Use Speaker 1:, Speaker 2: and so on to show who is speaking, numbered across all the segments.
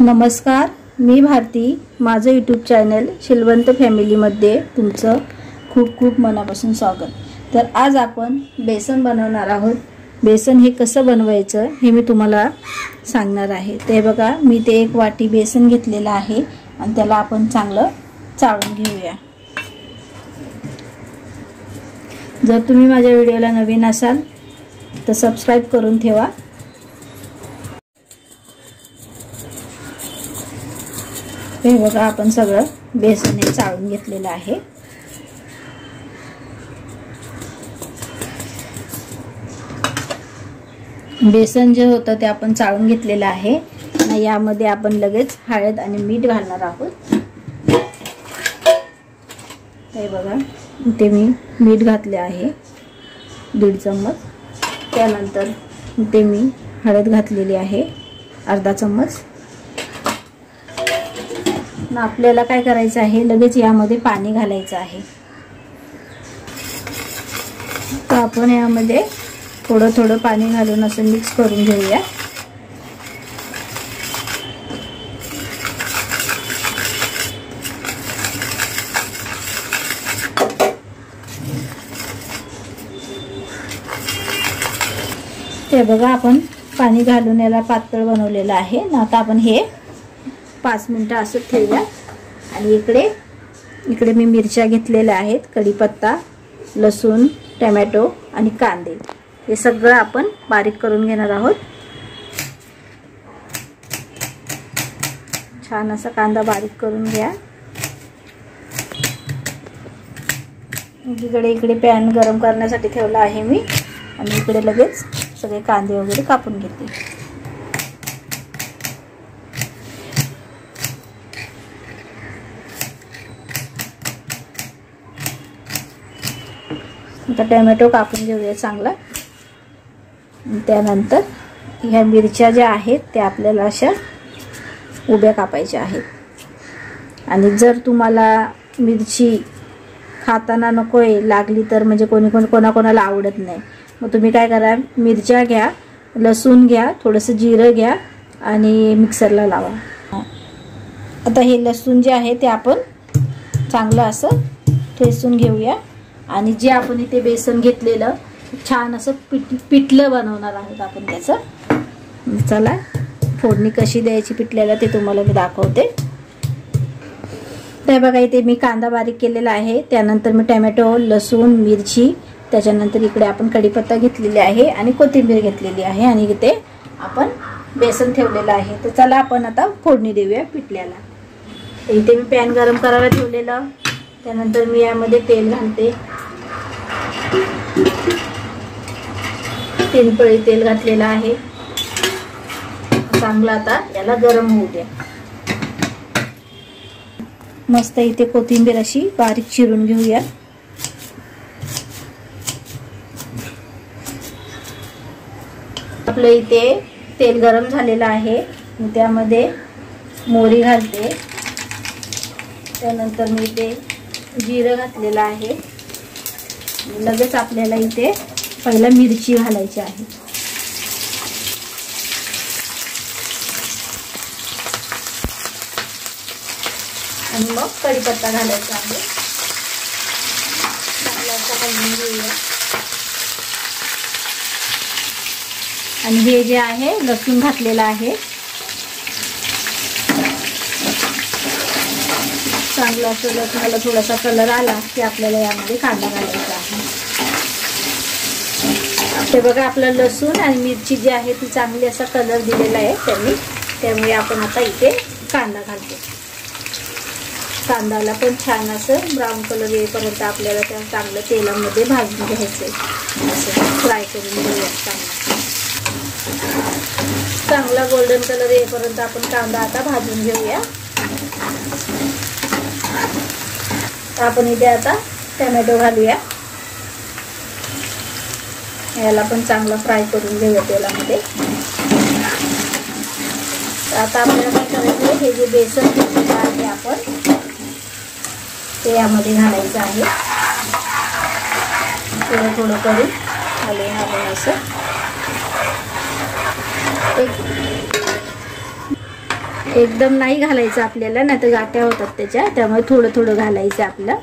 Speaker 1: नमस्कार, मी भारती. माझं YouTube channel Shilwant फॅमिलीमध्ये तुमचं खूप खूप मनापासून स्वागत. तर आज आपण बेसन बनवणार आहोत. बेसन हे कसं बनवायचं हे मी तुम्हाला सांगणार आहे. ते बघा, मी ते 1 वाटी बेसन घेतलेलं आहे आणि त्याला आपण चांगलं चाळून घेऊया. जर तुम्ही माझ्या व्हिडिओला नवीन असाल तर सबस्क्राइब करून ठेवा. हे बघा, आपण सगळं बेसन हे चाळून घेतलेलं आहे. बेसन जे होतं ते आपण चाळून घेतलेलं आहे. यामध्ये आपण लगेच हळद आणि मीठ घालणार आहोत. हे बघा, इथे मी मीठ घातले आहे 1.5 चम्मच. त्यानंतर इथे मी हळद घातलेली आहे अर्धा चम्मच. आपल्याला काय करायचं आहे, लगेच यामध्ये पाणी घालायचं आहे. तर आपण यामध्ये थोडं थोडं पाणी घालून असं मिक्स करून घेऊया. ते बघा, आपण पाणी घालून याला पातळ बनवलेलं आहे. आता आपण हे 5 मिनिटं असं ठेवूया. आणि इकडे मी मिरच्या घेतलेल्या आहेत, कढीपत्ता, लसूण, टोमॅटो आणि कांदे. हे सगळं आपण बारीक करून घेणार आहोत. छान असा कांदा बारीक करून घ्या. इकडे पॅन गरम करण्यासाठी ठेवला आहे मी आणि इकडे लगेच सगळे कांदे वगैरे कापून घेते. आता टोमॅटो कापून घेऊया चांगला. त्यानंतर ह्या मिरच्या ज्या आहेत त्या आपल्याला अशा उभ्या कापायच्या आहेत. आणि जर तुम्हाला मिरची खाताना नकोय लागली तर, म्हणजे कोणाकोणाला आवडत नाही, मग तुम्ही काय करा, मिरच्या घ्या, लसूण घ्या, थोडंसं जिरं घ्या आणि मिक्सरला लावा. आता हे लसूण जे आहे ते आपण चांगलं असं ठेचून घेऊया. आणि जे आपण इथे बेसन घेतलेलं छान असं पिठलं बनवणार आहोत आपण त्याचं. चला, फोडणी कशी द्यायची पिठल्याला ते तुम्हाला मी दाखवते. ते बघा, इथे मी कांदा बारीक केलेला आहे. त्यानंतर मी टोमॅटो, लसूण, मिरची, त्याच्यानंतर इकडे आपण कढीपत्ता घेतलेली आहे आणि कोथिंबीर घेतलेली आहे आणि इथे आपण बेसन ठेवलेलं आहे. तर चला आपण आता फोडणी देऊया पिठल्याला. इथे मी पॅन गरम करायला ठेवलेलं. त्यानंतर मी यामध्ये तेल घालते. 3 पळी तेल घातलेलं आहे. चांगलं आता याला गरम होऊ द्या. मस्त इथे कोथिंबीर अशी बारीक चिरून घेऊया. आपलं इथे तेल गरम झालेलं आहे. त्यामध्ये मोहरी घालते. त्यानंतर मी इथे जिरं घातलेलं आहे. लगेच आपल्याला इथे पहिला मिरची घालायची आहे. आणि मग कढीपत्ता घालायचा आहे. चांगला असा हलवून घेऊया. आणि हे जे आहे लसूण घातलेलं आहे. चांगलं असं लसूणाला थोडासा कलर आला की आपल्याला यामध्ये कांदा घालायचा आहे. ते बघा, आपलं लसूण आणि मिरची जी आहे ती चांगली असा कलर दिलेला आहे त्यांनी. त्यामुळे आपण आता इथे कांदा घालतो. कांद्याला पण छान असं ब्राऊन कलर येईपर्यंत आपल्याला त्या चांगलं तेलामध्ये भाजून घ्यायचं. असं फ्राय करून घेऊया. चांगला गोल्डन कलर येईपर्यंत आपण कांदा आता भाजून घेऊया. आपण इथे आता टोमॅटो घालूया. याला पण चांगला फ्राय करून घेऊया तेलामध्ये. आता आपल्याला काय करायचं आहे, हे जे बेसन घेतलेलं आहे आपण ते यामध्ये घालायचं आहे. थोडं थोडं करून घालून असं एकदम नाही घालायचं आपल्याला, नाही तर गाठ्या होतात त्याच्या, त्यामुळे थोडं थोडं घालायचं आपलं.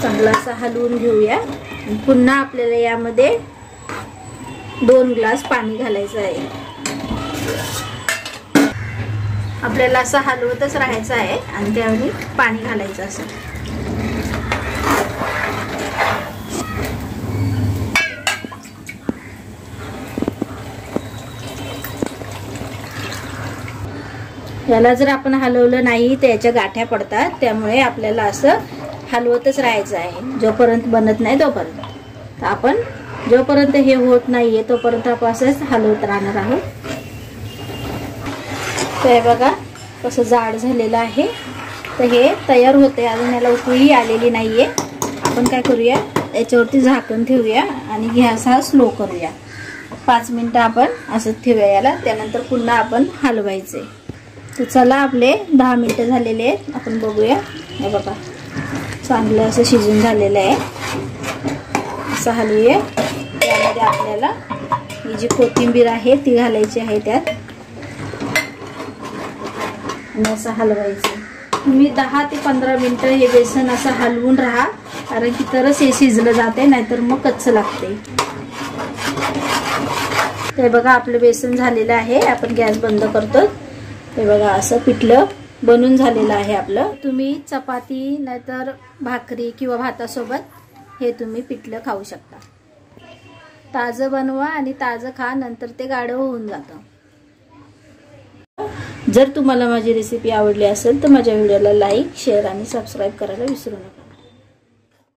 Speaker 1: चांगलं असं हलवून घेऊया. पुन्हा आपल्याला यामध्ये 2 ग्लास पाणी घालायचं आहे. आपल्याला असं हलवतच राहायचं आहे आणि त्यावेळी पाणी घालायचं असं. याला जर आपण हलवलं नाही तर याच्या गाठ्या पडतात, त्यामुळे आपल्याला असं हलवतच राहायचं आहे जोपर्यंत बनत नाही तोपर्यंत. तर आपण जोपर्यंत हे होत नाहीये तोपर्यंत आपण असंच हलवत राहणार आहोत. तर बघा कसं जाड झालेलं आहे. तर हे तयार होते, अजून याला उकळी आलेली नाहीये. आपण काय करूया, याच्यावरती झाकण ठेवूया आणि गॅस हा स्लो करूया. 5 मिनिटं आपण असंच ठेवूया याला, त्यानंतर पुन्हा आपण हलवायचे. तर चला आपले 10 मिनिटं झालेले आहेत, आपण बघूया. हे बघा चांगलं असं शिजून झालेलं आहे. असं हलवूया. त्यामध्ये आपल्याला ही जी कोथिंबीर आहे ती घालायची आहे त्यात आणि असं हलवायचं. तुम्ही 10 ते 15 मिनिटं हे बेसन असं हलवून राहा, कारण की तरच हे शिजलं जाते, नाहीतर मग कच्चं लागते. ते बघा आपलं बेसन झालेलं आहे. आपण गॅस बंद करतो. हे बघा असं पिठलं बनून झालेलं आहे आपलं. तुम्ही चपाती नाहीतर भाकरी किंवा भातासोबत हे तुम्ही पिठलं खाऊ शकता. ताजं बनवा आणि ताजं खा, नंतर ते गाढ होऊन जातं. जर तुम्हाला माझी रेसिपी आवडली असेल तर माझ्या व्हिडिओला लाईक, शेअर आणि सबस्क्राईब करायला विसरू नका.